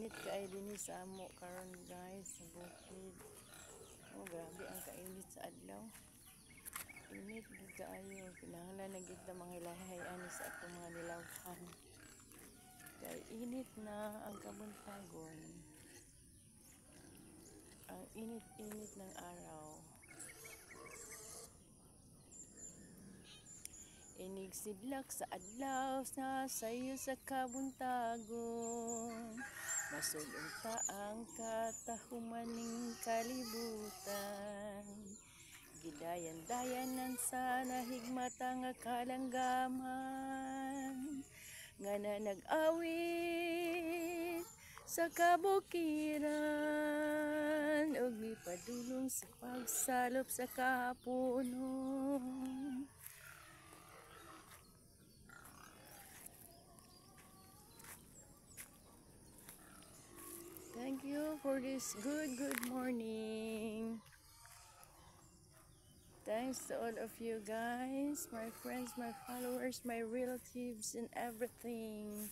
Init kay dinhi sa amo karon guys sa bukid. Oh, grabe ang kainit sa adlaw. Init gid kaayo. Kinahanglan na gid ta manghilahay ani sa atong mga nilawhan. Kay init na ang kabuntagon. Ang init-init ng araw. Inigsidlak sa adlaw sa sayo sa kabuntagon. Masulunta ang katahumaning kalibutan. Gidayan-dayanan sa nahigmata nga kalanggaman. Nga na nag-awit sa kabukiran. Og mipadulong sa pagsalop sa kahaponon. Thank you for this good morning. Thanks to all of you guys, my friends, my followers, my relatives, and everything.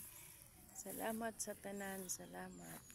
Salamat sa tanan, salamat.